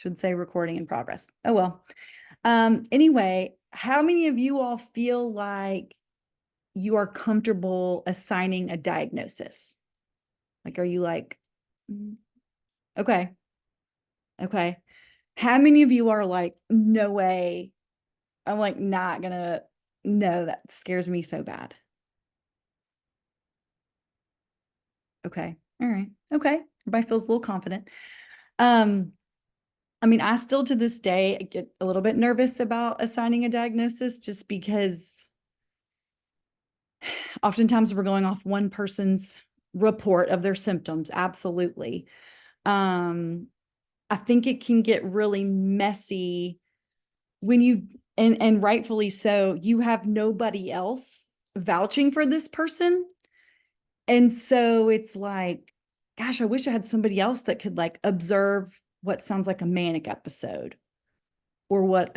Should say recording in progress. Oh, well. Anyway, how many of you all feel like you are comfortable assigning a diagnosis? Like, are you like, okay. Okay. How many of you are like, no way, I'm like not gonna, no, that scares me so bad. Okay. All right. Okay. Everybody feels a little confident. I mean, I still to this day get a little bit nervous about assigning a diagnosis just because oftentimes we're going off one person's report of their symptoms. Absolutely. I think it can get really messy when you, and rightfully so, you have nobody else vouching for this person. And so it's like, gosh, I wish I had somebody else that could like observe what sounds like a manic episode or what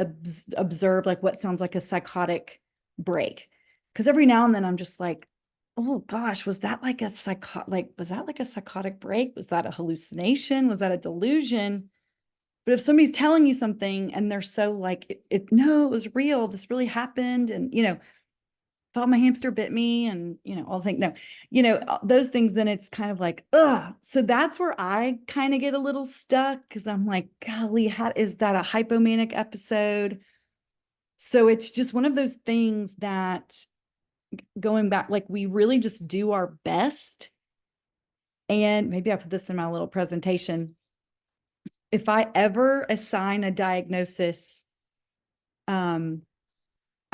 observe like what sounds like a psychotic break. Because every now and then I'm just like, oh gosh, was that like a psychotic break? Was that a hallucination? Was that a delusion? But if somebody's telling you something and they're so like, no, it was real. This really happened. And, thought my hamster bit me and, I'll think, no, those things, then it's kind of like, ugh. So that's where I kind of get a little stuck because I'm like, golly, how is that a hypomanic episode? So it's just one of those things that going back, like we really just do our best. And maybe I put this in my little presentation. If I ever assign a diagnosis,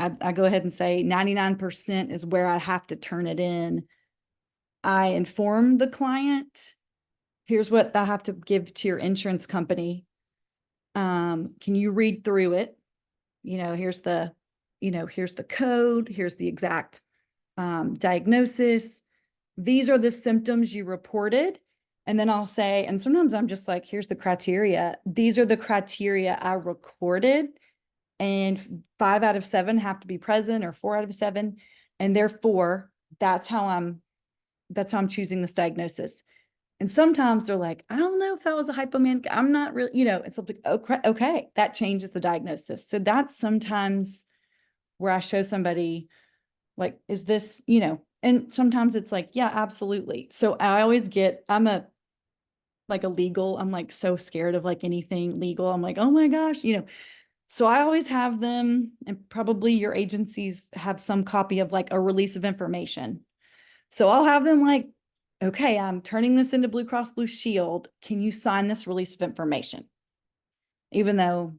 I go ahead and say 99% is where I have to turn it in. I inform the client, here's what I have to give to your insurance company. Can you read through it? Here's the code, here's the exact diagnosis. These are the symptoms you reported. And then I'll say, and sometimes I'm just like, here's the criteria. These are the criteria I recorded. And 5 out of 7 have to be present or 4 out of 7. And therefore, that's how I'm choosing this diagnosis. And sometimes they're like, I don't know if that was a hypomanic. I'm not really, it's like, okay, that changes the diagnosis. So that's sometimes where I show somebody like, is this, and sometimes it's like, yeah, absolutely. So I always I'm like so scared of like anything legal. I'm like, oh my gosh, so I always have them, and probably your agencies have some copy of like a release of information. So I'll have them like, okay, I'm turning this into Blue Cross Blue Shield. Can you sign this release of information? Even though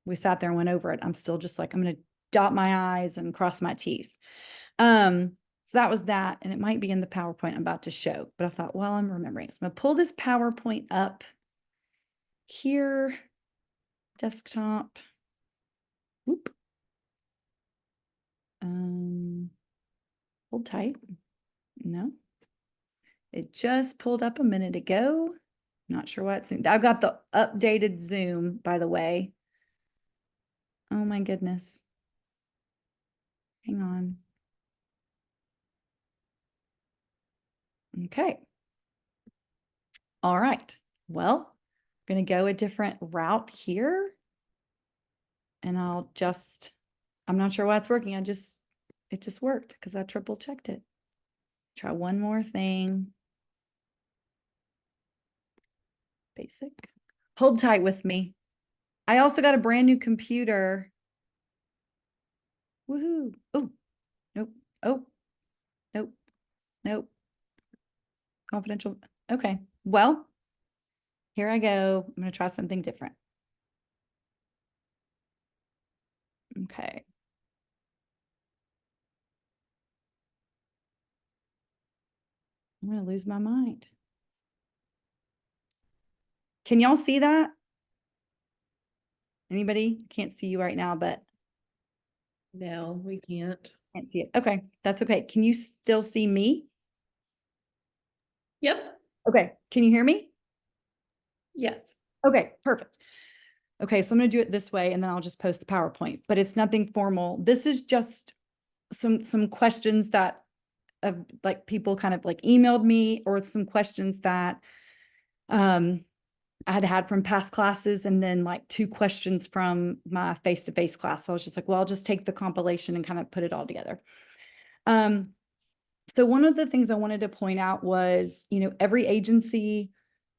we sat there and went over it, I'm still just like, I'm going to dot my I's and cross my T's. So that was that. And it might be in the PowerPoint I'm about to show, but I thought, well, I'm remembering. So I'm going to pull this PowerPoint up here, desktop. Whoop. Hold tight. No. It just pulled up a minute ago. Not sure why it's zoomed. I've got the updated Zoom, by the way. Oh my goodness. Hang on. Okay. All right. Well, I'm going to go a different route here. And I'm not sure why it's working. It just worked because I triple checked it. Try one more thing. Basic. Hold tight with me. I also got a brand new computer. Woohoo. Oh, nope. Oh, nope. Nope. Confidential. Okay. Well, here I go. I'm going to try something different. Okay. I'm going to lose my mind. Can y'all see that? Anybody? Can't see you right now, but No, we can't. can't see it. Okay. That's okay. Can you still see me? Yep. Okay. Can you hear me? Yes. Okay. Perfect. Okay. So I'm going to do it this way and then I'll just post the PowerPoint, but it's nothing formal. This is just some questions that like people kind of like emailed me or some questions that I'd had from past classes, and then like 2 questions from my face-to-face class. So I was just like, well, I'll just take the compilation and kind of put it all together. So one of the things I wanted to point out was, every agency,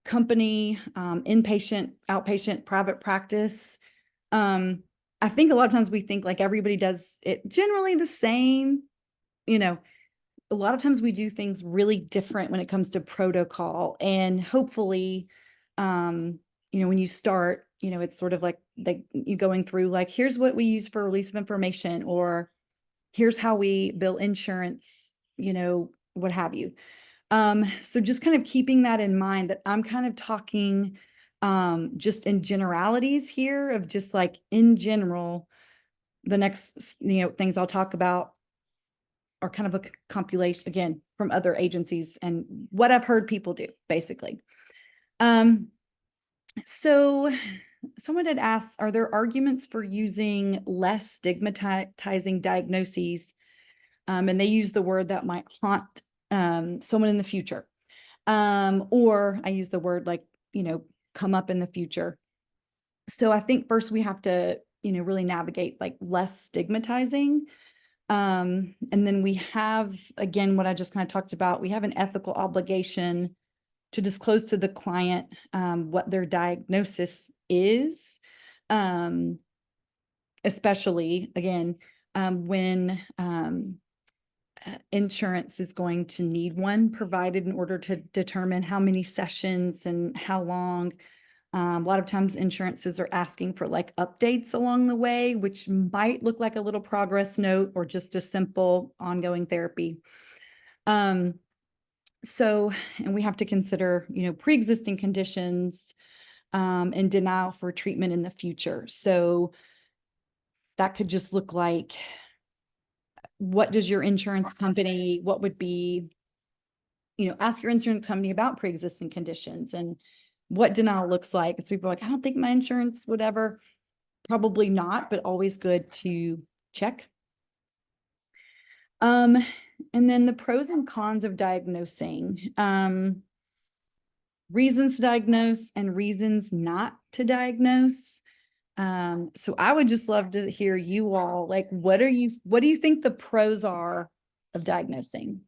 company, inpatient, outpatient, private practice, I think a lot of times we think like everybody does it generally the same. A lot of times we do things really different when it comes to protocol, and hopefully, when you start, it's sort of like you going through like, here's what we use for release of information, or here's how we bill insurance, what have you. So just kind of keeping that in mind, that I'm kind of talking just in generalities here, of just like in general, the next, things I'll talk about are kind of a compilation again from other agencies and what I've heard people do, basically. So someone had asked, are there arguments for using less stigmatizing diagnoses? And they use the word that might haunt someone in the future. Or I use the word like, come up in the future. So I think first we have to, really navigate like less stigmatizing. And then we have, again, what I just kind of talked about, we have an ethical obligation to disclose to the client what their diagnosis is, especially, again, when insurance is going to need one provided in order to determine how many sessions and how long. A lot of times insurances are asking for like updates along the way, which might look like a little progress note or just a simple ongoing therapy. So, and we have to consider, pre-existing conditions and denial for treatment in the future. So that could just look like, what does your insurance company, what would be, ask your insurance company about pre-existing conditions and what denial looks like. So people are like, I don't think my insurance would ever. Probably not, but always good to check. And then the pros and cons of diagnosing. Reasons to diagnose and reasons not to diagnose. So I would just love to hear you all, like, what do you think the pros are of diagnosing?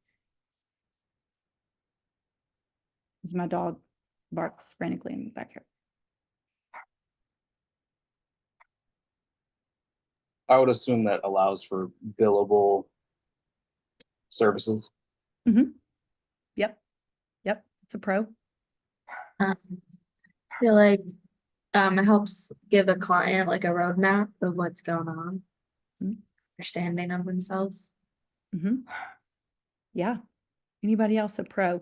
As my dog barks frantically in the backyard. I would assume that allows for billable services. Yep. It's a pro. I feel like it helps give the client like a roadmap of what's going on, understanding of themselves. Yeah. Anybody else a pro?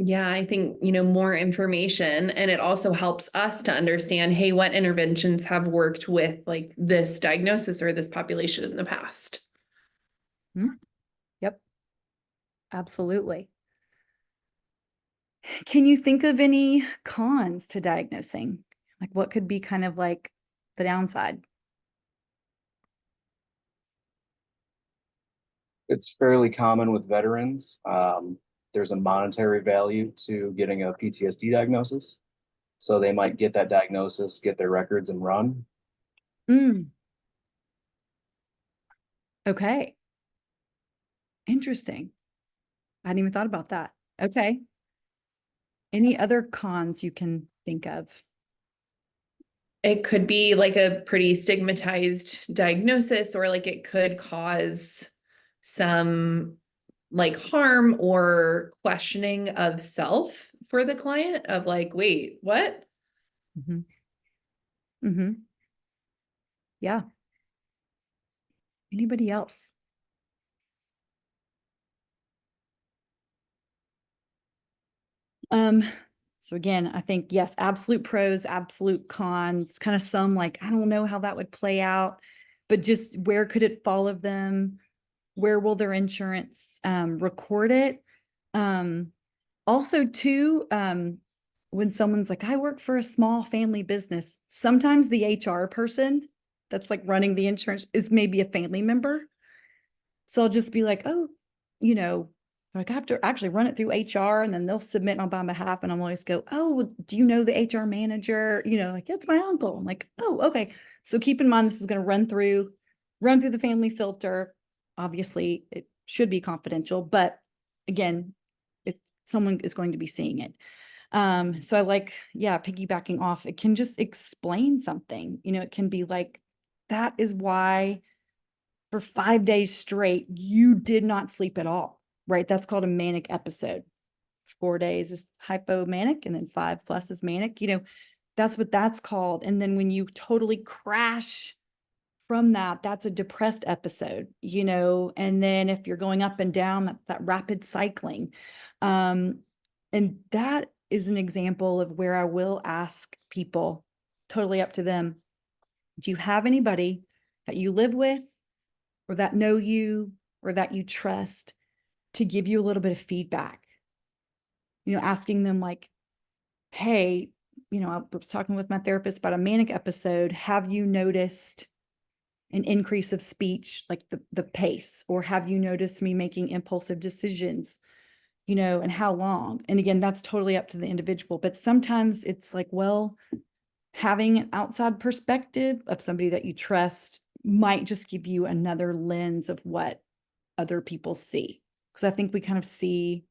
Yeah, I think, more information, and it also helps us to understand, hey, what interventions have worked with like this diagnosis or this population in the past. Yep. Absolutely. Can you think of any cons to diagnosing? Like what could be kind of like the downside? It's fairly common with veterans. There's a monetary value to getting a PTSD diagnosis. So they might get that diagnosis, get their records and run. Okay. Interesting. I hadn't even thought about that. Okay. Any other cons you can think of? It could be like a pretty stigmatized diagnosis, or like it could cause some like harm or questioning of self for the client of like, wait, what? Yeah. Anybody else? So again, I think, yes, absolute pros, absolute cons, kind of some like, I don't know how that would play out, but just where could it fall of them? Where will their insurance record it? Also too, when someone's like, I work for a small family business, sometimes the HR person that's like running the insurance is maybe a family member. So I'll just be like, oh, So I have to actually run it through HR, and then they'll submit on my behalf. And I'm always go, oh, well, do you know the HR manager? You know, like, it's my uncle. I'm like, oh, okay. So keep in mind, this is going to run through the family filter. Obviously it should be confidential, but again, if someone is going to be seeing it. So I like, yeah, piggybacking off, it can just explain something, you know, it can be like, that is why for 5 days straight, you did not sleep at all, right? That's called a manic episode. 4 days is hypomanic, and then 5+ is manic, you know, that's what that's called. And then when you totally crash from that, that's a depressed episode, you know, and then if you're going up and down, that rapid cycling. And that is an example of where I will ask people, totally up to them, do you have anybody that you live with or that know you or that you trust to give you a little bit of feedback? You know, asking them like, hey, you know, I was talking with my therapist about a manic episode. Have you noticed an increase of speech, like the pace, or have you noticed me making impulsive decisions, you know, and how long? And again, that's totally up to the individual, but sometimes it's like, well, having an outside perspective of somebody that you trust might just give you another lens of what other people see. Because I think we kind of see,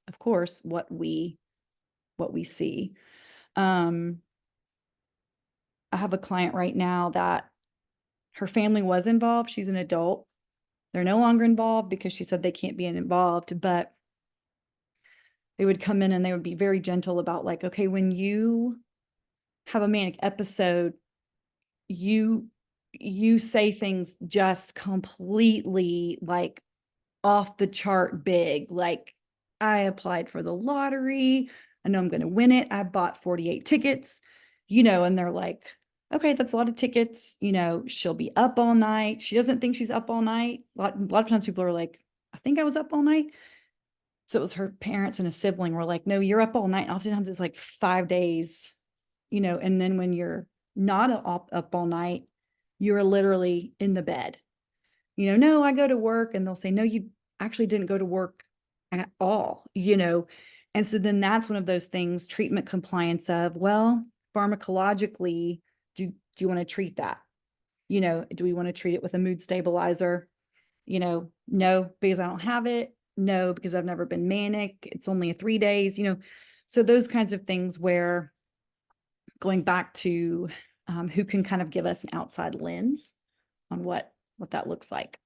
of course, what we see. I have a client right now that her family was involved. She's an adult. They're no longer involved because she said they can't be involved, but they would come in and they would be very gentle about like, okay, when you have a manic episode, you say things just completely like off the chart big. Like, I applied for the lottery. I know I'm going to win it. I bought 48 tickets, you know, and they're like, okay, that's a lot of tickets. You know, she'll be up all night. She doesn't think she's up all night. A lot of times people are like, I think I was up all night. So it was her parents and a sibling were like, no, you're up all night. Oftentimes it's like 5 days, you know, and then when you're not up all night, you're literally in the bed. You know, no, I go to work, and they'll say, no, you actually didn't go to work at all, you know. And so then that's one of those things, treatment compliance of, well, pharmacologically, do you want to treat that? You know, do we want to treat it with a mood stabilizer? You know, no, because I don't have it. No, because I've never been manic. It's only 3 days, you know. So those kinds of things where going back to who can kind of give us an outside lens on what that looks like.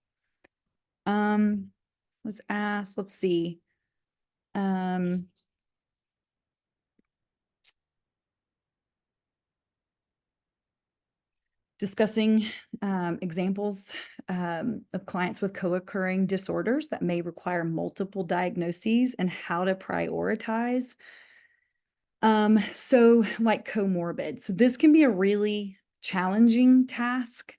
Was asked, let's see. Discussing examples of clients with co-occurring disorders that may require multiple diagnoses and how to prioritize. So like comorbid. So this can be a really challenging task.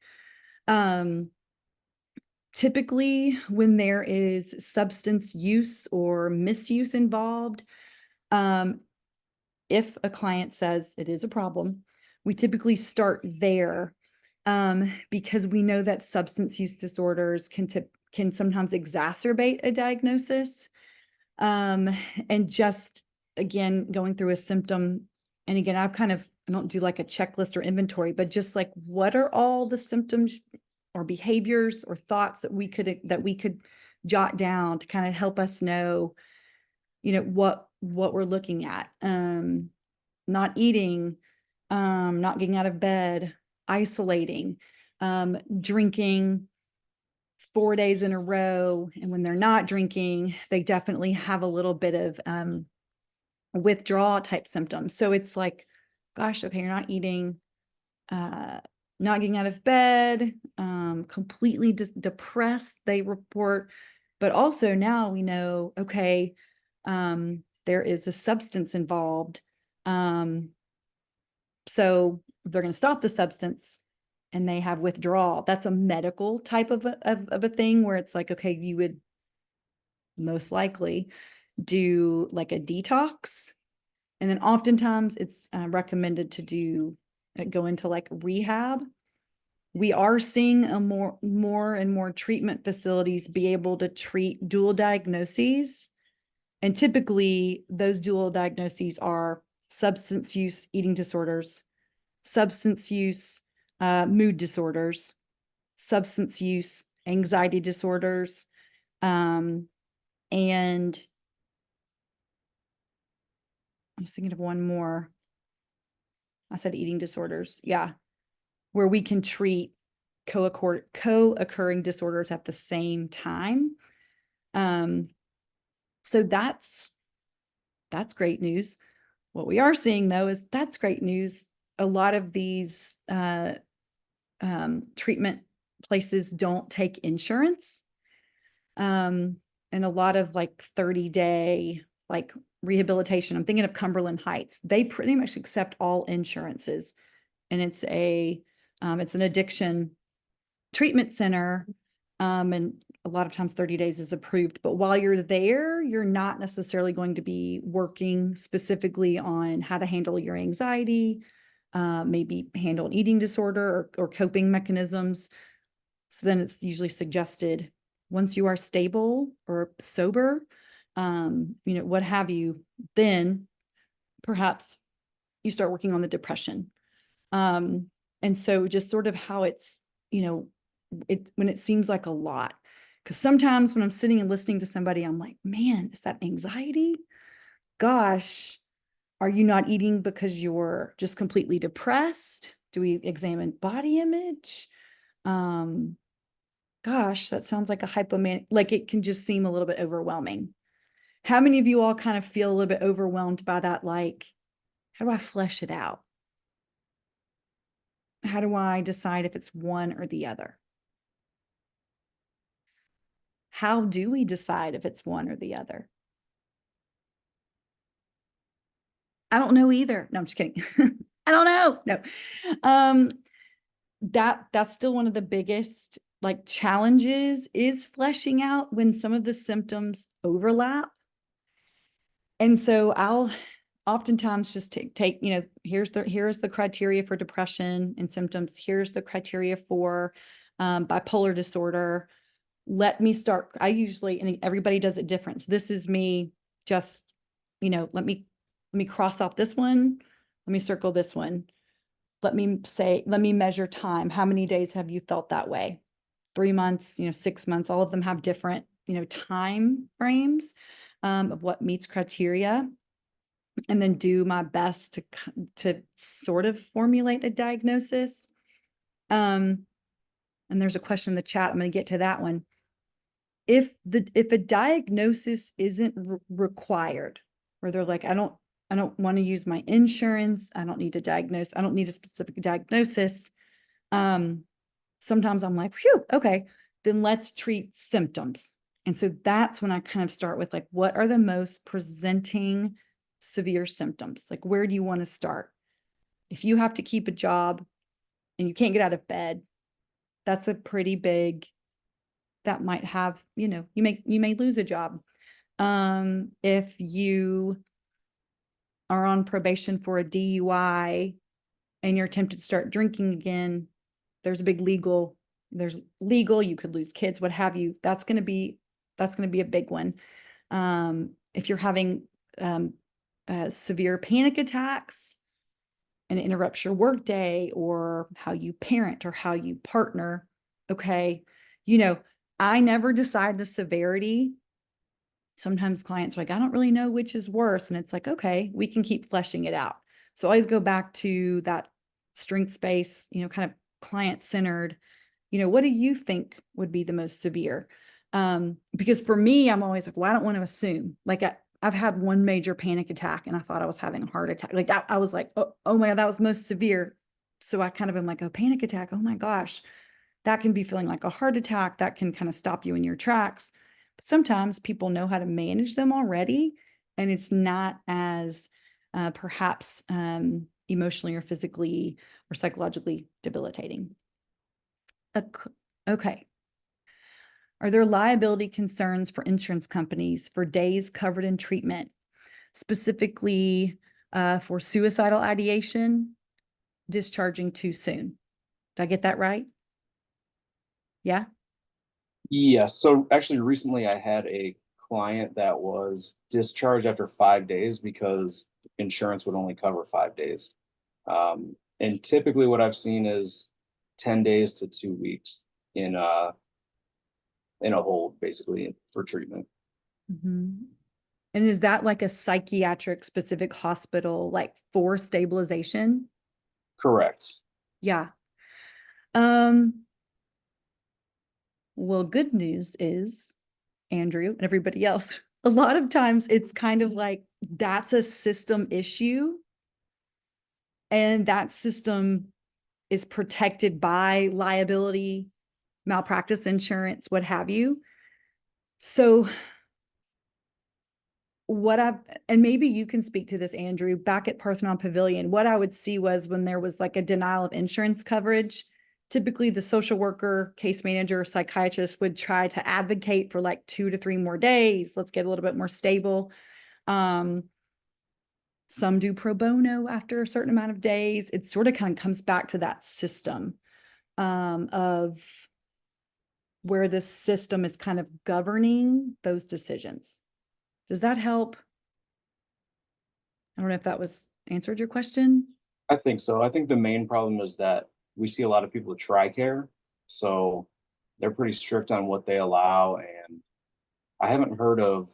Typically when there is substance use or misuse involved, if a client says it is a problem, we typically start there because we know that substance use disorders can sometimes exacerbate a diagnosis. And just, again, going through a symptom, and again, I don't do like a checklist or inventory, but just like, what are all the symptoms or behaviors or thoughts that we could jot down to kind of help us know, you know, what we're looking at. Not eating, not getting out of bed, isolating, drinking 4 days in a row. And when they're not drinking, they definitely have a little bit of withdrawal type symptoms. So it's like, gosh, okay, you're not eating, not getting out of bed, completely depressed, they report. But also now we know, okay, there is a substance involved. So they're going to stop the substance and they have withdrawal. That's a medical type of a thing where it's like, okay, you would most likely do like a detox. And then oftentimes it's recommended to go into like rehab. We are seeing more and more treatment facilities be able to treat dual diagnoses. And typically those dual diagnoses are substance use, eating disorders, substance use, mood disorders, substance use, anxiety disorders, and I was thinking of one more. I said eating disorders. Yeah. Where we can treat co-occurring disorders at the same time. So that's great news. What we are seeing though is that's great news. A lot of these treatment places don't take insurance. And a lot of like 30-day like rehabilitation. I'm thinking of Cumberland Heights. They pretty much accept all insurances. And it's an addiction treatment center. And a lot of times 30 days is approved. But while you're there, you're not necessarily going to be working specifically on how to handle your anxiety, maybe handle an eating disorder or coping mechanisms. So then it's usually suggested once you are stable or sober, what have you, then perhaps you start working on the depression. And so just sort of how it's, when it seems like a lot, because sometimes when I'm sitting and listening to somebody, I'm like, man, is that anxiety? Gosh, are you not eating because you're just completely depressed? Do we examine body image? Gosh, that sounds like a hypomanic, like it can just seem a little bit overwhelming. How many of you all kind of feel a little bit overwhelmed by that? Like, how do I flesh it out? How do I decide if it's one or the other? How do we decide if it's one or the other? I don't know either. No, I'm just kidding. I don't know. No. That's still one of the biggest like challenges is fleshing out when some of the symptoms overlap. And so I'll oftentimes just take, here's the criteria for depression and symptoms. Here's the criteria for bipolar disorder. Let me start. I usually, and everybody does it different. So this is me just, let me cross off this one. Let me circle this one. Let me measure time. How many days have you felt that way? 3 months, 6 months, all of them have different, time frames of what meets criteria. And then do my best to sort of formulate a diagnosis. And there's a question in the chat. I'm going to get to that one. If a diagnosis isn't required, where they're like, I don't want to use my insurance. I don't need to diagnose. I don't need a specific diagnosis. Sometimes I'm like, phew, okay, then let's treat symptoms. And so that's when I kind of start with like, what are the most presenting severe symptoms? Like, where do you want to start? If you have to keep a job and you can't get out of bed, that's a pretty big, that might have, you may lose a job. If you are on probation for a DUI and you're tempted to start drinking again, there's a big legal, you could lose kids, what have you. That's going to be a big one. If you're having severe panic attacks and it interrupts your workday or how you parent or how you partner, okay, I never decide the severity. Sometimes clients are like, I don't really know which is worse. And it's like, okay, we can keep fleshing it out. So I always go back to that strengths-based, kind of client-centered, what do you think would be the most severe? Because for me, I'm always like, well, I don't want to assume. Like I've had one major panic attack and I thought I was having a heart attack. Like I was like, oh my God, that was most severe. So I kind of am like, a panic attack. Oh my gosh, that can be feeling like a heart attack. That can kind of stop you in your tracks. But sometimes people know how to manage them already. And it's not as perhaps emotionally or physically or psychologically debilitating. Okay. Are there liability concerns for insurance companies for days covered in treatment, specifically for suicidal ideation, discharging too soon? Did I get that right? Yeah. Yes. So actually recently I had a client that was discharged after 5 days because insurance would only cover 5 days. And typically what I've seen is 10 days to 2 weeks in a hold, basically, for treatment. Mhm. And is that like a psychiatric specific hospital, like for stabilization? Correct. Yeah. Um, well, good news is, Andrew and everybody else, a lot of times it's kind of like that's a system issue. And that system is protected by liability, malpractice insurance, what have you. So and maybe you can speak to this, Andrew, back at Parthenon Pavilion, what I would see was when there was like a denial of insurance coverage, typically the social worker, case manager, psychiatrist would try to advocate for like 2 to 3 more days. Let's get a little bit more stable. Some do pro bono after a certain amount of days. It sort of kind of comes back to that system of where this system is kind of governing those decisions. Does that help? I don't know if that was answered your question. I think so. I think the main problem is that we see a lot of people with TRICARE, so they're pretty strict on what they allow, and I haven't heard of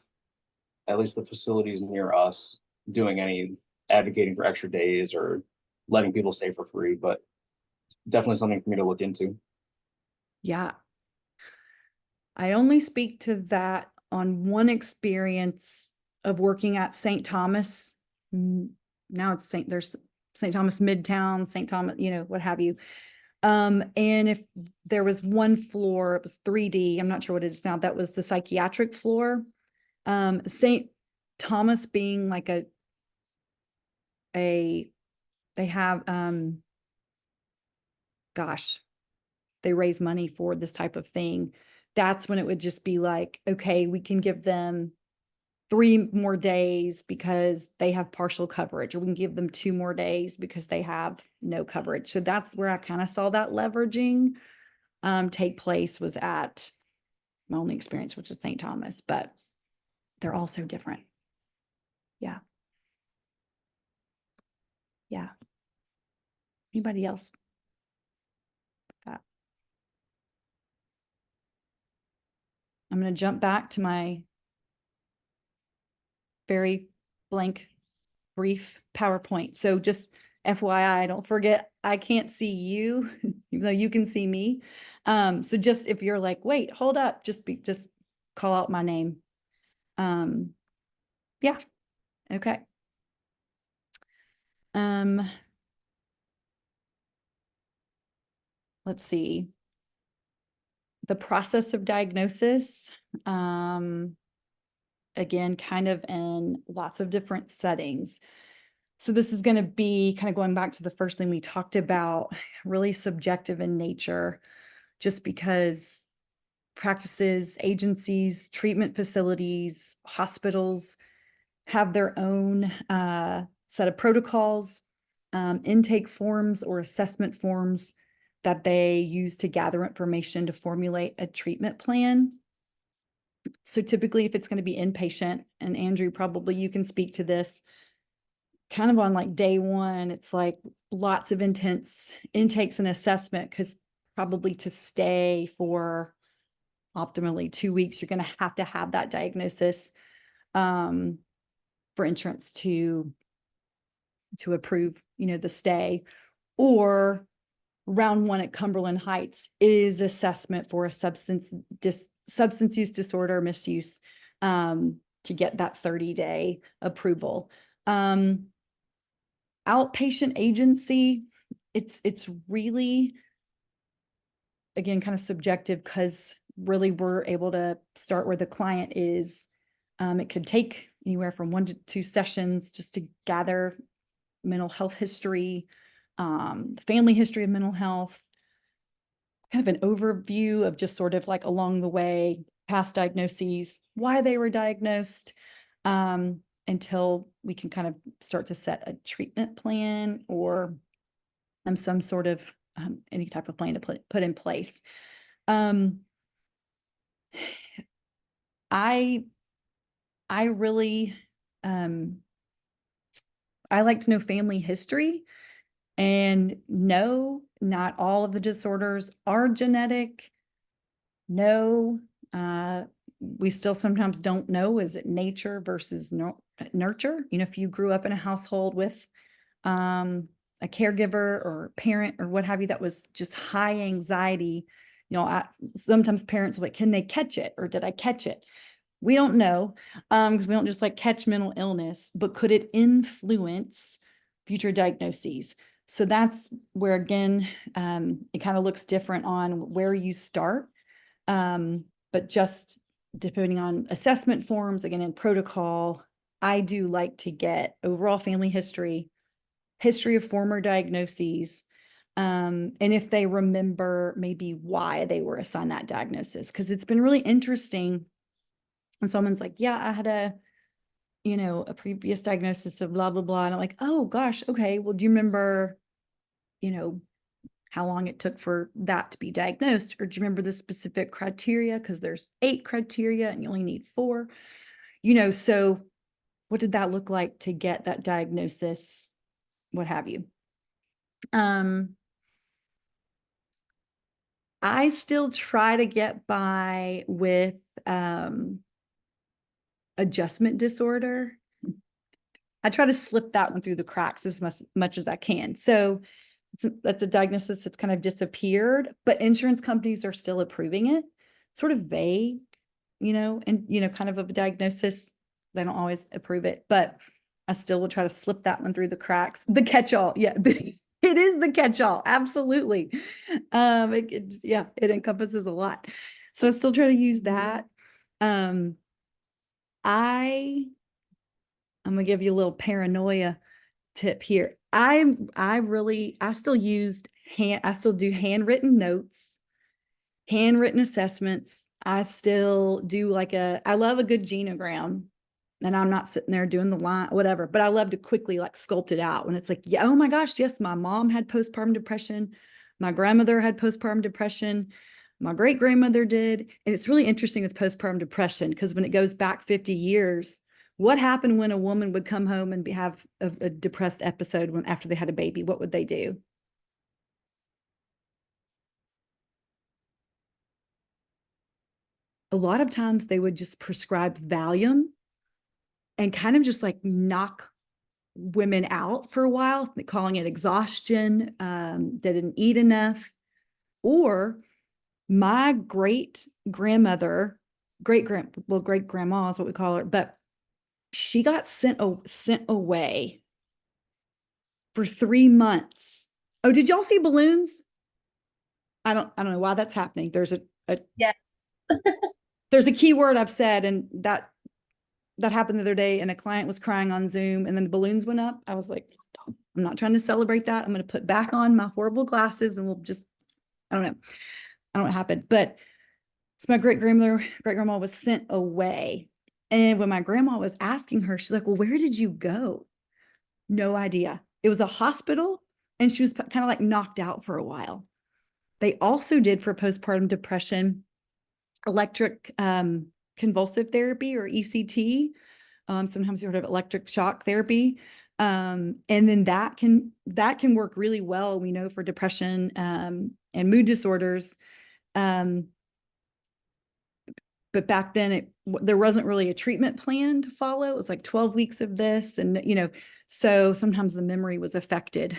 at least the facilities near us doing any advocating for extra days or letting people stay for free, but definitely something for me to look into. Yeah. I only speak to that on one experience of working at St. Thomas. Now it's there's St. Thomas Midtown, St. Thomas, what have you. And if there was one floor, it was 3D, I'm not sure what it is now, that was the psychiatric floor. St. Thomas being like they have, gosh, they raise money for this type of thing. That's when it would just be like, okay, we can give them 3 more days because they have partial coverage, or we can give them 2 more days because they have no coverage. So that's where I kind of saw that leveraging take place, was at my only experience, which is St. Thomas, but they're all so different. Yeah. Yeah. Anybody else? That. I'm going to jump back to my very blank, brief PowerPoint. So just FYI, don't forget, I can't see you, even though you can see me. So just if you're like, wait, hold up, just call out my name. Yeah. Okay. Let's see. The process of diagnosis, again, kind of in lots of different settings. So this is going to be kind of going back to the first thing we talked about, really subjective in nature, just because practices, agencies, treatment facilities, hospitals have their own set of protocols, intake forms or assessment forms that they use to gather information to formulate a treatment plan. So typically, if it's going to be inpatient, and Andrew, probably you can speak to this, kind of on like day one, it's like lots of intense intakes and assessment, because probably to stay for optimally 2 weeks, you're going to have that diagnosis for insurance to approve, the stay. Or round one at Cumberland Heights is assessment for a substance use disorder, misuse, to get that 30-day approval. Outpatient agency, it's really, again, kind of subjective, because really we're able to start where the client is. It could take anywhere from 1 to 2 sessions just to gather mental health history, family history of mental health, kind of an overview of just sort of like along the way, past diagnoses, why they were diagnosed, until we can kind of start to set a treatment plan or some sort of any type of plan to put in place. I I really, um, I like to know family history, and no, not all of the disorders are genetic. No, we still sometimes don't know, is it nature versus nurture? You know, if you grew up in a household with a caregiver or parent or what have you that was just high anxiety, you know, sometimes parents are like, can they catch it, or did I catch it? We don't know, because we don't just like catch mental illness, but could it influence future diagnoses? So that's where, again, it kind of looks different on where you start. But just depending on assessment forms, again, in protocol, I do like to get overall family history, history of former diagnoses, and if they remember maybe why they were assigned that diagnosis, because it's been really interesting. And someone's like, yeah, I had a previous diagnosis of blah, blah, blah. And I'm like, oh gosh, okay. Well, do you remember, how long it took for that to be diagnosed? Or do you remember the specific criteria? Because there's 8 criteria and you only need 4, so what did that look like to get that diagnosis? What have you? I still try to get by with adjustment disorder. I try to slip that one through the cracks as much as I can. So that's a diagnosis that's kind of disappeared, but insurance companies are still approving it. Sort of vague, and kind of a diagnosis. They don't always approve it, but I still will try to slip that one through the cracks. The catch-all, yeah, it is the catch-all, absolutely. It encompasses a lot. So I still try to use that. I'm gonna give you a little paranoia tip here. I still do handwritten notes, handwritten assessments. I still do I love a good genogram, and I'm not sitting there doing the line, whatever, but I love to quickly like sculpt it out when it's like, yeah, oh my gosh, yes, my mom had postpartum depression. My grandmother had postpartum depression. My great grandmother did. And it's really interesting with postpartum depression, because when it goes back 50 years, what happened when a woman would come home and have a depressed episode after they had a baby? What would they do? A lot of times they would just prescribe Valium and kind of just like knock women out for a while, calling it exhaustion. They didn't eat enough. Or my great grandma is what we call her, but she got sent away for 3 months. Oh, did y'all see balloons? I don't know why that's happening. There's a Yes. there's a key word I've said, and that happened the other day, and a client was crying on Zoom, and then the balloons went up. I was like, I'm not trying to celebrate that. I'm going to put back on my horrible glasses, and we'll just, I don't know. I don't know what happened, but so my great grandma was sent away. And when my grandma was asking her, she's like, well, where did you go? No idea. It was a hospital, and she was kind of like knocked out for a while. They also did, for postpartum depression, electric convulsive therapy, or ECT. Sometimes you heard of electric shock therapy. And then that can work really well, we know, for depression and mood disorders. But back then there wasn't really a treatment plan to follow. It was like 12 weeks of this, and so sometimes the memory was affected.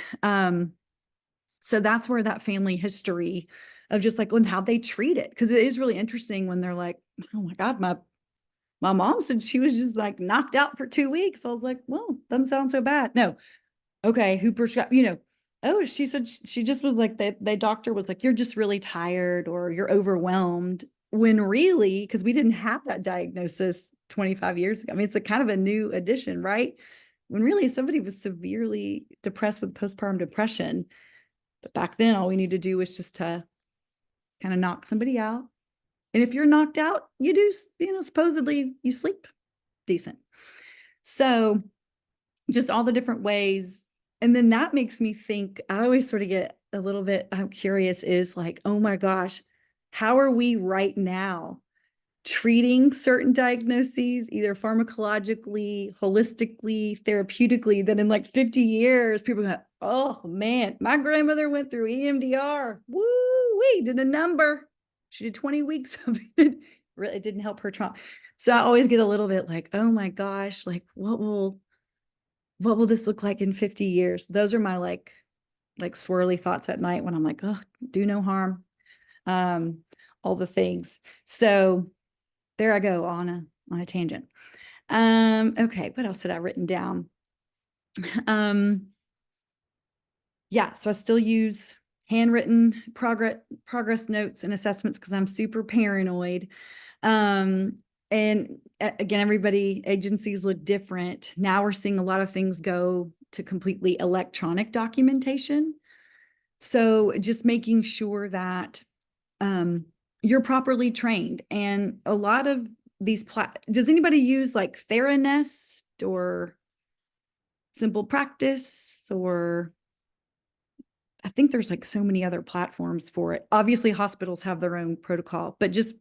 So that's where that family history of just like, how they treat it, because it is really interesting when they're like, oh my God, my mom said she was just like knocked out for 2 weeks. I was like, well, doesn't sound so bad. No. Okay. Who prescribed, oh, she said she just was like, the doctor was like, you're just really tired, or you're overwhelmed, when really, because we didn't have that diagnosis 25 years ago. I mean, it's a kind of a new addition, right? When really somebody was severely depressed with postpartum depression. But back then, all we need to do was just to kind of knock somebody out. And if you're knocked out, you do, supposedly you sleep decent. So just all the different ways. And then that makes me think, I always sort of get a little bit, I'm curious, is like, oh my gosh, how are we right now treating certain diagnoses, either pharmacologically, holistically, therapeutically, that in like 50 years, people go, oh man, my grandmother went through EMDR. Woo, we did a number. She did 20 weeks of it. Really, it didn't help her trauma. So I always get a little bit like, oh my gosh, like what will this look like in 50 years? Those are my like swirly thoughts at night when I'm like, oh, do no harm. All the things. So there I go on a tangent. Okay, what else had I written down? Yeah, so I still use handwritten progress notes and assessments because I'm super paranoid. And again, agencies look different. Now we're seeing a lot of things go to completely electronic documentation. So just making sure that you're properly trained. And a lot of these, does anybody use like Theranest or Simple Practice, or I think there's like so many other platforms for it. Obviously hospitals have their own protocol, but just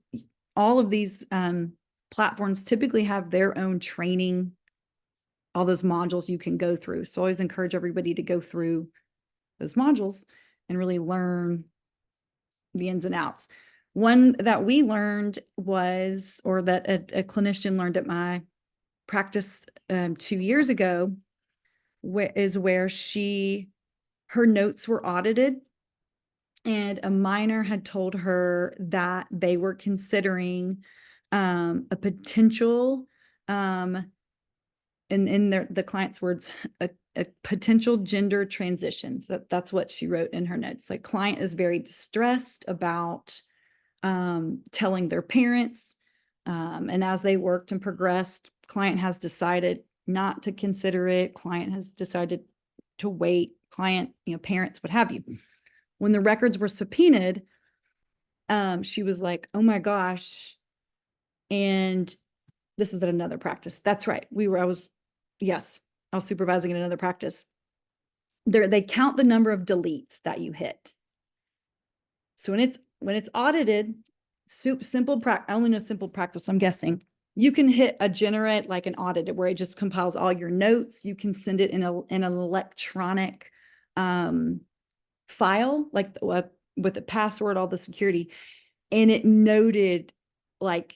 all of these platforms typically have their own training, all those modules you can go through. So I always encourage everybody to go through those modules and really learn the ins and outs. One that we learned was, or that a clinician learned at my practice 2 years ago, is where her notes were audited, and a minor had told her that they were considering a potential, in the client's words, a potential gender transition. So that's what she wrote in her notes. Like, client is very distressed about telling their parents. And as they worked and progressed, client has decided not to consider it. Client has decided to wait. Client, parents, what have you. When the records were subpoenaed, she was like, oh my gosh. And this was at another practice. That's right. I was supervising at another practice. They count the number of deletes that you hit. So when it's audited, I only know Simple Practice, I'm guessing. You can hit a generate, like an audit, where it just compiles all your notes. You can send it in an electronic file, like with the password, all the security. And it noted, like,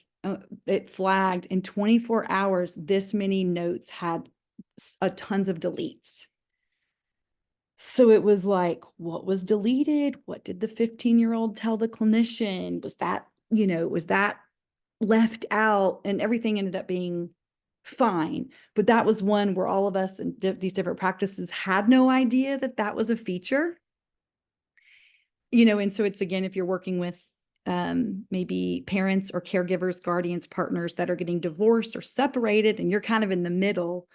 it flagged in 24 hours, this many notes had tons of deletes. So it was like, what was deleted? What did the 15-year-old tell the clinician? Was that left out? And everything ended up being fine. But that was one where all of us in these different practices had no idea that was a feature. And so it's, again, if you're working with maybe parents or caregivers, guardians, partners that are getting divorced or separated, and you're kind of in the middle,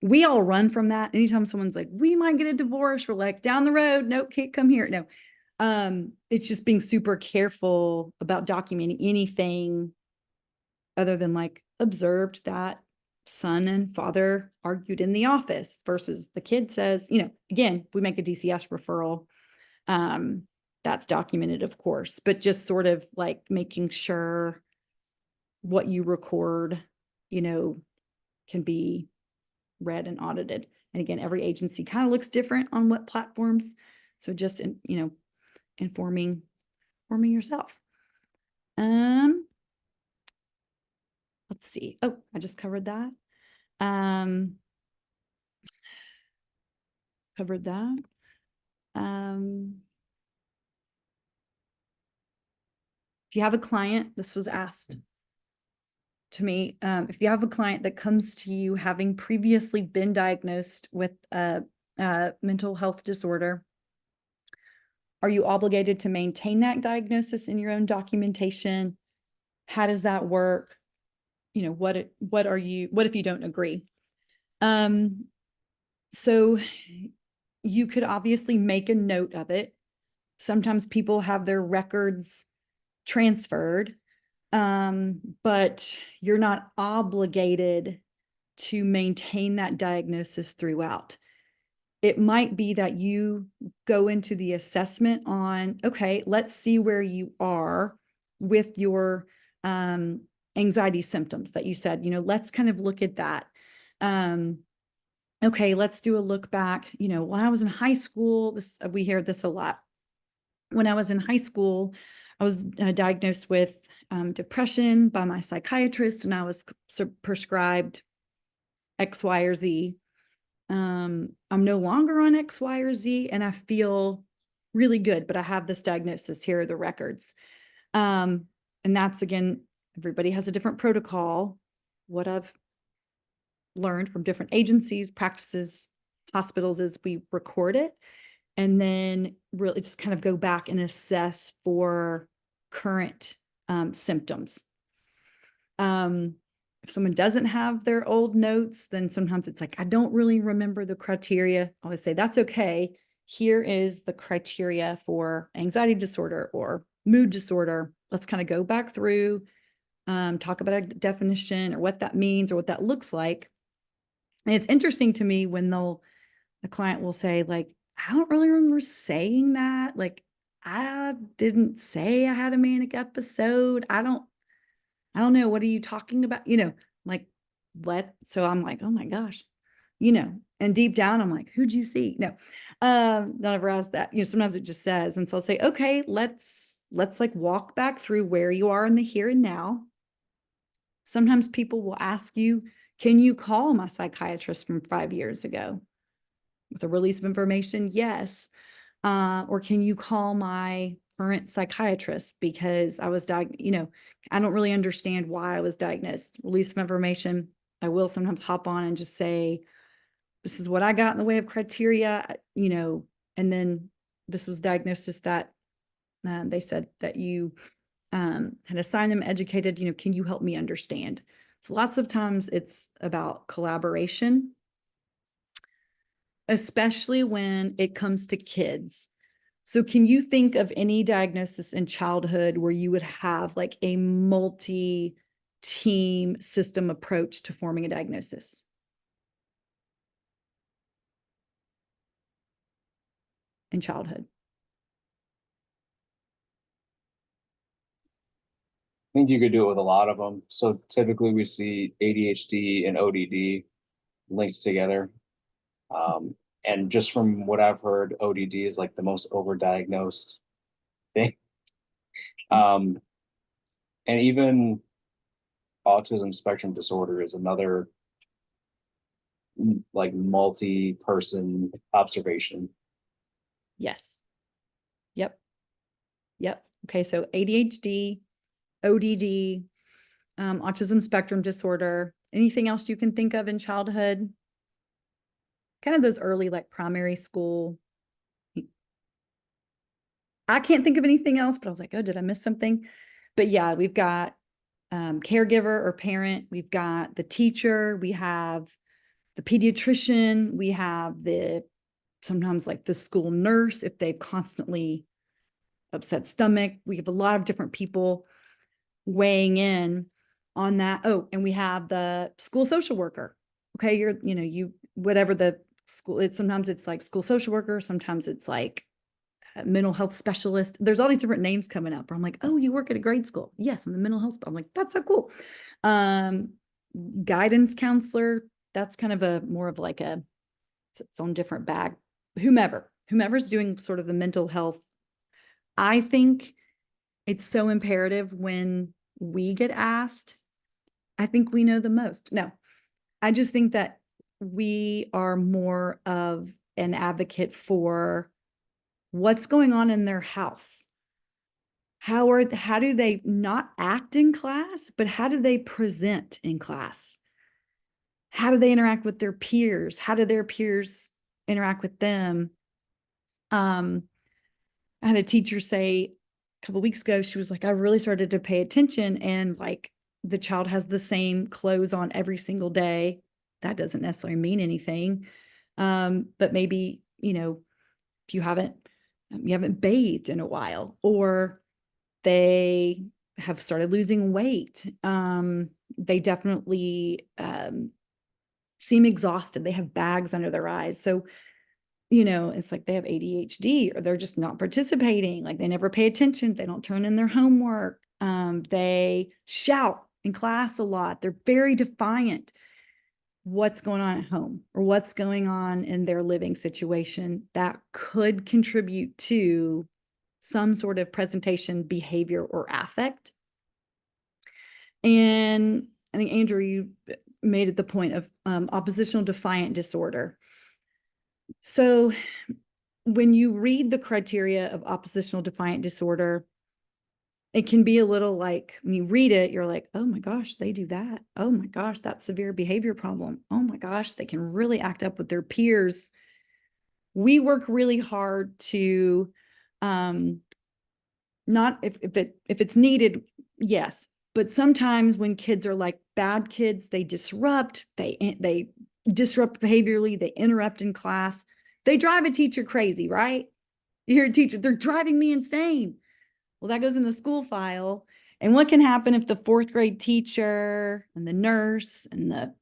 we all run from that. Anytime someone's like, we might get a divorce, we're like, down the road, nope, can't come here. No, it's just being super careful about documenting anything other than like observed that son and father argued in the office versus the kid says, again, we make a DCS referral. That's documented, of course, but just sort of like making sure what you record, can be read and audited. And again, every agency kind of looks different on what platforms. So just informing yourself. Let's see. Oh, I just covered that. Covered that. If you have a client, this was asked to me, if you have a client that comes to you having previously been diagnosed with a mental health disorder, are you obligated to maintain that diagnosis in your own documentation? How does that work? What if you don't agree? So you could obviously make a note of it. Sometimes people have their records transferred, but you're not obligated to maintain that diagnosis throughout. It might be that you go into the assessment on, okay, let's see where you are. with your anxiety symptoms that you said, let's kind of look at that. Okay, let's do a look back. When I was in high school, we hear this a lot. When I was in high school, I was diagnosed with depression by my psychiatrist, and I was prescribed X, Y, or Z. I'm no longer on X, Y, or Z, and I feel really good, but I have this diagnosis. Here are the records. And that's, again, everybody has a different protocol. What I've learned from different agencies, practices, hospitals is we record it and then really just kind of go back and assess for current symptoms. If someone doesn't have their old notes, then sometimes it's like, I don't really remember the criteria. I always say, that's okay. Here is the criteria for anxiety disorder or mood disorder. Let's kind of go back through, talk about a definition or what that means or what that looks like. And it's interesting to me when the client will say, like, I don't really remember saying that. Like, I didn't say I had a manic episode. I don't know. What are you talking about? Like, so I'm like, oh my gosh, and deep down, I'm like, who'd you see? No, not ever asked that. Sometimes it just says, and so I'll say, okay, let's like walk back through where you are in the here and now. Sometimes people will ask you, can you call my psychiatrist from 5 years ago with a release of information? Yes. Or can you call my current psychiatrist because I was diagnosed, I don't really understand why I was diagnosed. Release of information. I will sometimes hop on and just say, this is what I got in the way of criteria, and then this was diagnosis that they said that you had assigned them, educated, can you help me understand? So lots of times it's about collaboration, especially when it comes to kids. So can you think of any diagnosis in childhood where you would have like a multi-team system approach to forming a diagnosis? In childhood? I think you could do it with a lot of them. So typically we see ADHD and ODD linked together. And just from what I've heard, ODD is like the most overdiagnosed thing. And even autism spectrum disorder is another like multi-person observation. Yes. Yep. Okay, so ADHD, ODD, autism spectrum disorder. Anything else you can think of in childhood? Kind of those early, like primary school. I can't think of anything else, but I was like, oh, did I miss something? But yeah, we've got caregiver or parent. We've got the teacher. We have the pediatrician. We have sometimes like the school nurse if they've constantly upset stomach. We have a lot of different people weighing in on that. Oh, and we have the school social worker. Okay, whatever the school, sometimes it's like school social worker, sometimes it's like a mental health specialist. There's all these different names coming up. I'm like, oh, you work at a grade school? Yes, I'm the mental health. I'm like, that's so cool. Guidance counselor. That's kind of more of like its own different bag. Whomever's doing sort of the mental health. I think it's so imperative when we get asked. I think we know the most. No, I just think that we are more of an advocate for what's going on in their house. How do they not act in class, but how do they present in class? How do they interact with their peers? How do their peers interact with them? I had a teacher say a couple of weeks ago, she was like, I really started to pay attention, and like the child has the same clothes on every single day. That doesn't necessarily mean anything. But maybe, if you haven't bathed in a while, or they have started losing weight. They definitely seem exhausted. They have bags under their eyes. So, it's like they have ADHD, or they're just not participating. Like they never pay attention. They don't turn in their homework. They shout in class a lot. They're very defiant. What's going on at home or what's going on in their living situation that could contribute to some sort of presentation behavior or affect. And I think, Andrew, you made it the point of oppositional defiant disorder. So when you read the criteria of oppositional defiant disorder, it can be a little like, when you read it, you're like, oh my gosh, they do that. Oh my gosh, that's severe behavior problem. Oh my gosh, they can really act up with their peers. We work really hard to, not if it's needed, yes. But sometimes when kids are like bad kids, they disrupt, they disrupt behaviorally, they interrupt in class. They drive a teacher crazy, right? You hear a teacher, they're driving me insane. Well, that goes in the school file. And what can happen if the 4th grade teacher and the nurse and the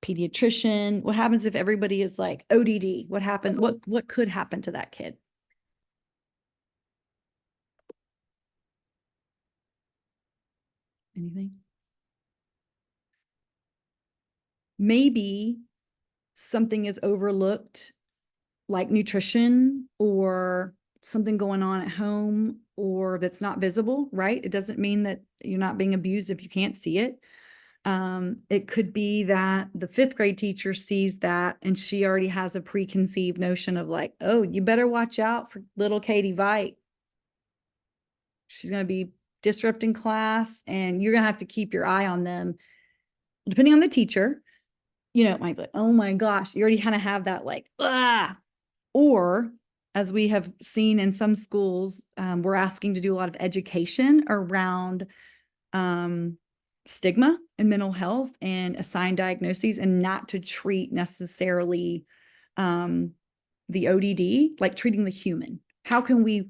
pediatrician, what happens if everybody is like ODD? What happened? What could happen to that kid? Anything? Maybe something is overlooked, like nutrition or something going on at home or that's not visible, right? It doesn't mean that you're not being abused if you can't see it. It could be that the 5th grade teacher sees that and she already has a preconceived notion of like, oh, you better watch out for little Katie Veit. She's going to be disrupting class and you're going to have to keep your eye on them. Depending on the teacher, you know, it might be like, oh my gosh, you already kind of have that like, ah. Or as we have seen in some schools, we're asking to do a lot of education around stigma and mental health and assigned diagnoses, and not to treat necessarily the ODD, like treating the human. How can we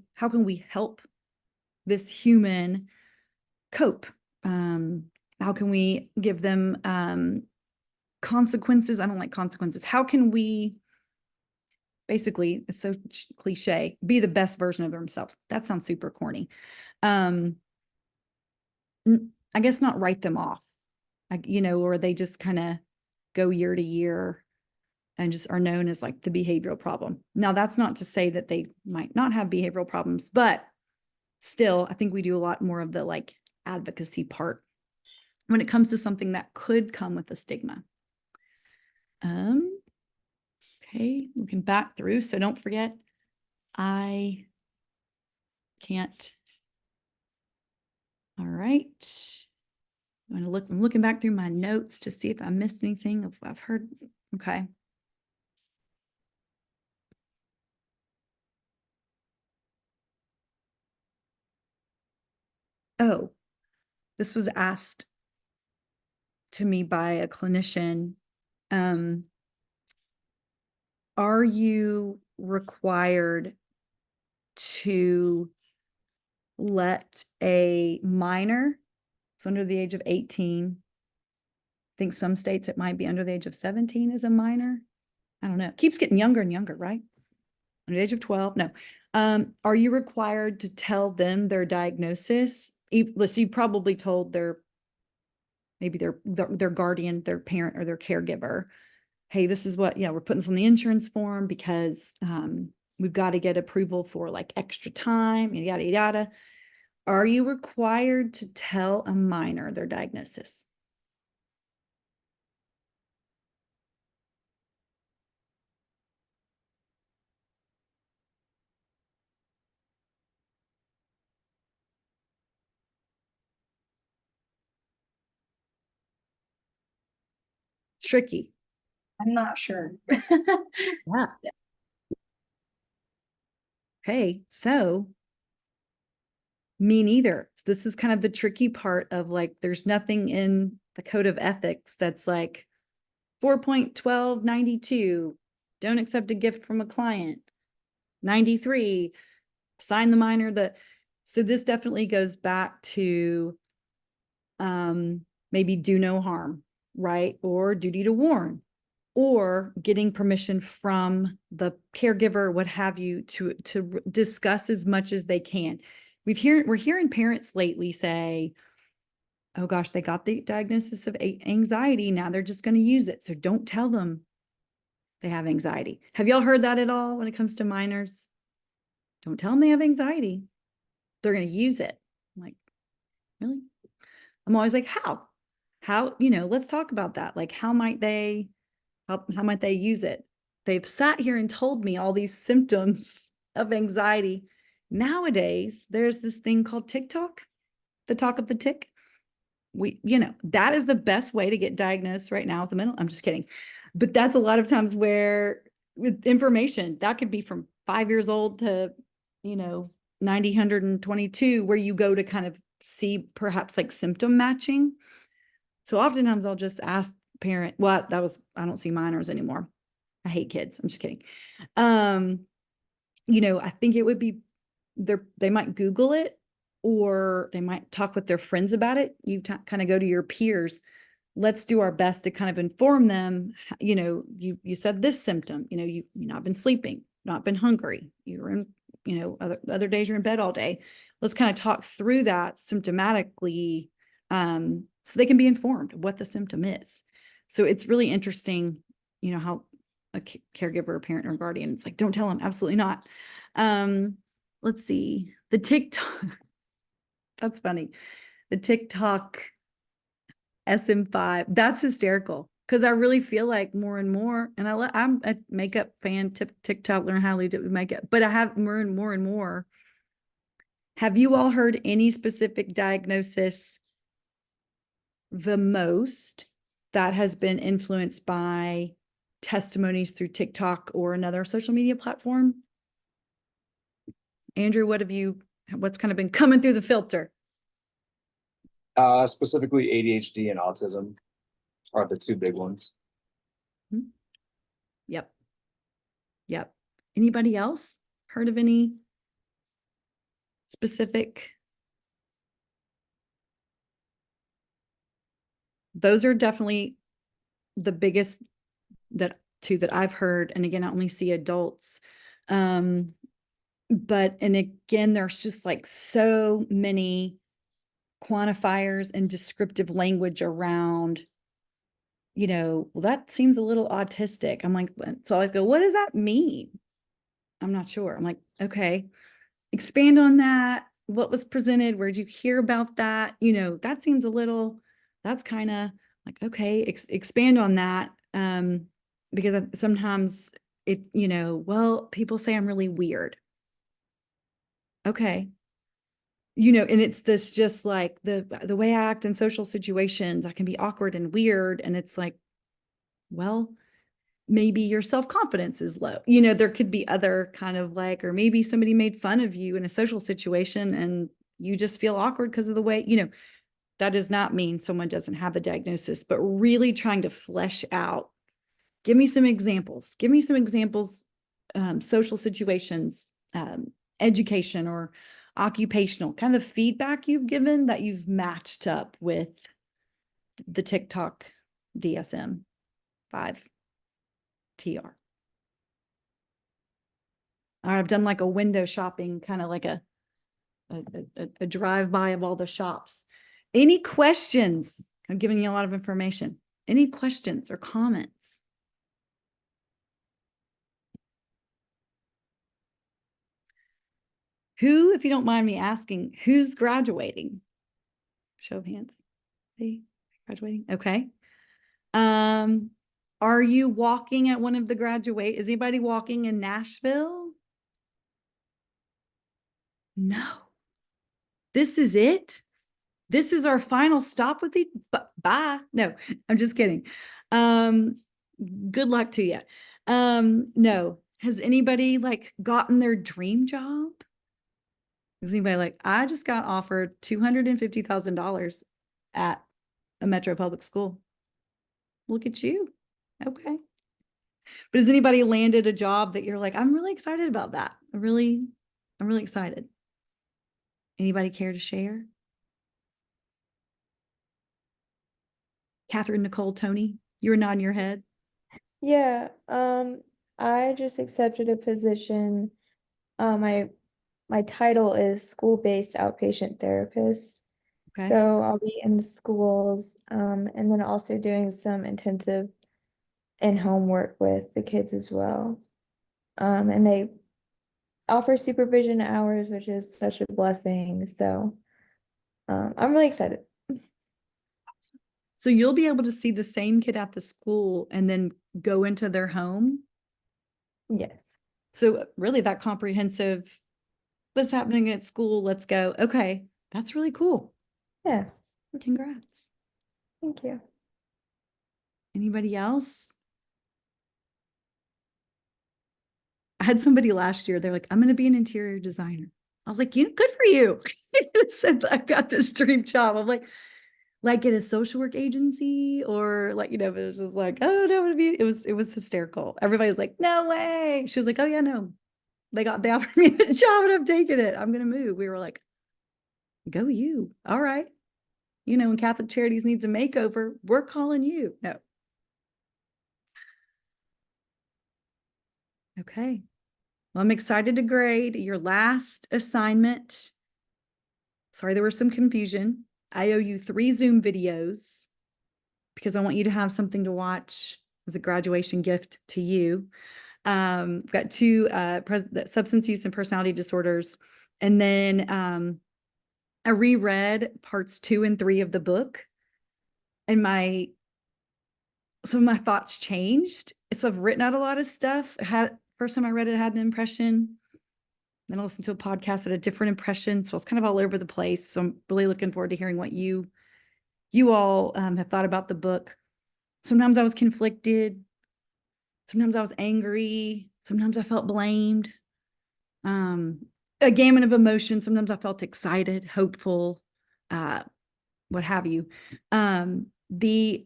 help this human cope? How can we give them consequences? I don't like consequences. How can we, basically, it's so cliche, be the best version of themselves? That sounds super corny. I guess not write them off, like, you know, or they just kind of go year to year and just are known as like the behavioral problem. Now, that's not to say that they might not have behavioral problems, but still, I think we do a lot more of the like advocacy part when it comes to something that could come with a stigma. Okay, we can back through. So don't forget, I can't. All right. I'm looking back through my notes to see if I missed anything, if I've heard. Okay. Oh, this was asked to me by a clinician. Are you required to let a minor, so under the age of 18, I think some states it might be under the age of 17 as a minor. I don't know. It keeps getting younger and younger, right? Under the age of 12, no. Are you required to tell them their diagnosis? Listen, you probably told maybe their guardian, their parent, or their caregiver, hey, this is what, we're putting this on the insurance form because we've got to get approval for like extra time, yada, yada. Are you required to tell a minor their diagnosis? It's tricky. I'm not sure. Yeah. Okay, so me neither. This is kind of the tricky part of like, there's nothing in the code of ethics that's like 4.1292, don't accept a gift from a client. 93, sign the minor so this definitely goes back to maybe do no harm, right? Or duty to warn, or getting permission from the caregiver, what have you, to discuss as much as they can. we're hearing parents lately say, oh gosh, they got the diagnosis of anxiety. Now they're just going to use it. So don't tell them they have anxiety. Have y'all heard that at all when it comes to minors? Don't tell them they have anxiety. They're going to use it. I'm like, really? I'm always like, how, let's talk about that. Like, how might they use it? They've sat here and told me all these symptoms of anxiety. Nowadays, there's this thing called TikTok, the talk of the tick. That is the best way to get diagnosed right now with a mental. I'm just kidding. But that's a lot of times where with information that could be from 5 years old to, 90, 122, where you go to kind of see perhaps like symptom matching. So oftentimes I'll just ask parent, I don't see minors anymore. I hate kids. I'm just kidding. I think it would be they might Google it, or they might talk with their friends about it. You kind of go to your peers. Let's do our best to kind of inform them. You said this symptom, you've not been sleeping, not been hungry. You're in, other days you're in bed all day. Let's kind of talk through that symptomatically, so they can be informed what the symptom is. So it's really interesting, how a caregiver, or parent, or guardian, it's like, don't tell them, absolutely not. Let's see, the TikTok, that's funny. The TikTok SM5, that's hysterical, because I really feel like more and more, and I'm a makeup fan, TikTok, learn how to do makeup, but I have more and more. Have you all heard any specific diagnosis the most that has been influenced by testimonies through TikTok or another social media platform? Andrew, what's kind of been coming through the filter? Specifically ADHD and autism are the two big ones. Yep. Anybody else heard of any specific? Those are definitely the biggest two that I've heard. And again, I only see adults. And again, there's just like so many quantifiers and descriptive language around, well, that seems a little autistic. I'm like, so I always go, what does that mean? I'm not sure. I'm like, okay, expand on that. What was presented? Where'd you hear about that? That seems a little, that's kind of like, okay, expand on that. Because sometimes it's, well, people say I'm really weird. Okay. And it's this just like the way I act in social situations, I can be awkward and weird. And it's like, well, maybe your self-confidence is low. There could be other kind of like, or maybe somebody made fun of you in a social situation and you just feel awkward because of the way, that does not mean someone doesn't have the diagnosis, but really trying to flesh out, give me some examples, social situations, education or occupational, kind of feedback you've given that you've matched up with the TikTok DSM-5 TR. All right, I've done like a window shopping, kind of like a drive-by of all the shops. Any questions? I'm giving you a lot of information. Any questions or comments? Who, if you don't mind me asking, who's graduating? Show of hands. Hey, graduating. Okay. Are you walking at one of the graduate? Is anybody walking in Nashville? No. This is it. This is our final stop with you. Bye. No, I'm just kidding. Good luck to you. No. Has anybody like gotten their dream job? Is anybody like, I just got offered $250,000 at a Metro public school? Look at you. Okay. But has anybody landed a job that you're like, I'm really excited about that? I'm really excited. Anybody care to share? Catherine, Nicole, Tony, you were nodding your head. Yeah, I just accepted a position. I my title is school-based outpatient therapist. Okay. So I'll be in the schools, and then also doing some intensive in-home work with the kids as well. And they offer supervision hours, which is such a blessing. So I'm really excited. So you'll be able to see the same kid at the school and then go into their home. Yes. So really that comprehensive, what's happening at school? Let's go. Okay. That's really cool. Yeah. Congrats. Thank you. Anybody else? I had somebody last year, they're like, I'm going to be an interior designer. I was like, good for you. Said I've got this dream job. I'm like at a social work agency or like, it was just like, oh, that would be, it was hysterical. Everybody was like, no way. She was like, oh yeah, no, they offered me a job and I'm taking it. I'm going to move. We were like, go you. All right. When Catholic Charities needs a makeover, we're calling you. No. Okay. Well, I'm excited to grade your last assignment. Sorry, there was some confusion. I owe you 3 Zoom videos because I want you to have something to watch as a graduation gift to you. We've got 2 substance use and personality disorders. And then I reread parts 2 and 3 of the book. And some of my thoughts changed. So I've written out a lot of stuff. First time I read it, I had an impression. Then I listened to a podcast at a different impression. So it's kind of all over the place. So I'm really looking forward to hearing what you all have thought about the book. Sometimes I was conflicted. Sometimes I was angry. Sometimes I felt blamed. A gamut of emotions. Sometimes I felt excited, hopeful, what have you. The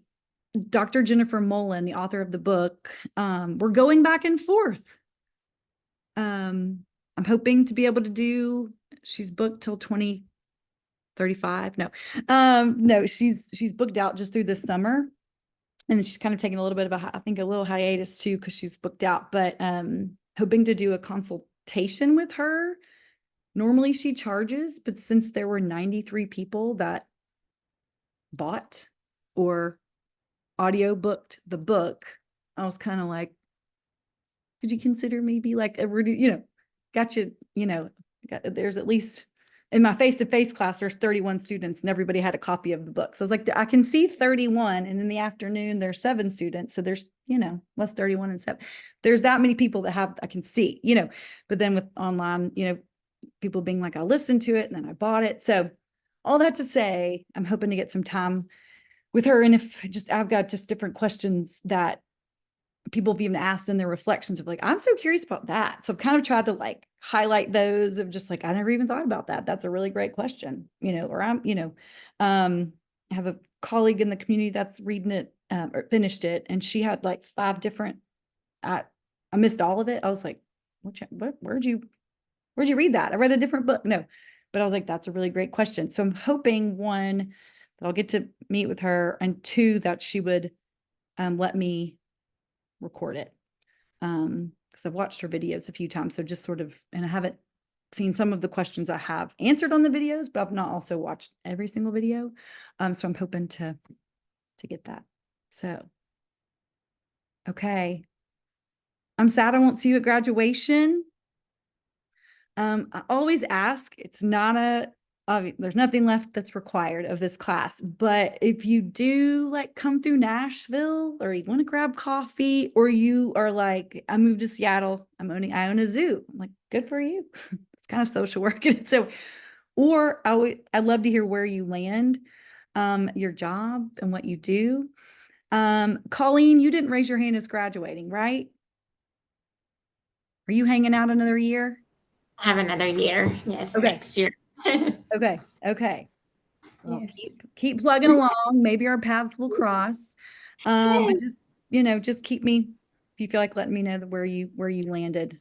Dr. Jennifer Mullen, the author of the book, we're going back and forth. I'm hoping to be able to do, she's booked till 2035. No, she's booked out just through this summer. And then she's kind of taking a little bit of a little hiatus too, because she's booked out, but hoping to do a consultation with her. Normally she charges, but since there were 93 people that bought or audio booked the book, I was kind of like, could you consider maybe like there's at least in my face-to-face class, there's 31 students and everybody had a copy of the book. So I was like, I can see 31 and in the afternoon there's 7 students. So there's, what's 31 and 7? There's that many people that I can see, but then with online, people being like, I listened to it and then I bought it. So all that to say, I'm hoping to get some time with her. And I've got just different questions that people have even asked in their reflections of like, I'm so curious about that. So I've kind of tried to like highlight those of just like, I never even thought about that. That's a really great question, or I have a colleague in the community that's reading it or finished it. And she had like 5 different, I missed all of it. I was like, where'd you read that? I read a different book. No, but I was like, that's a really great question. So I'm hoping 1, that I'll get to meet with her, and 2, that she would let me record it. Because I've watched her videos a few times. So just sort of, and I haven't seen some of the questions I have answered on the videos, but I've not also watched every single video. So I'm hoping to get that. So, okay. I'm sad I won't see you at graduation. I always ask, it's not there's nothing left that's required of this class, but if you do like come through Nashville or you want to grab coffee, or you are like, I moved to Seattle, I own a zoo. I'm like, good for you. It's kind of social work. And so, or I'd love to hear where you land, your job and what you do. Colleen, you didn't raise your hand as graduating, right? Are you hanging out another year? Have another year. Yes, Okay. next year. Okay. Well, Yes. keep plugging along. Maybe our paths will cross. But just keep me, if you feel like letting me know where you landed.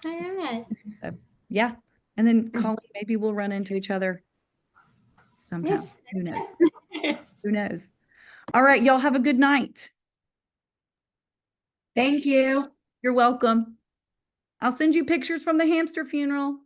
All right. So, yeah. And then Colleen, maybe we'll run into each other sometime. Yes. Who knows? Who knows? All right, y'all have a good night. Thank you. You're welcome. I'll send you pictures from the hamster funeral.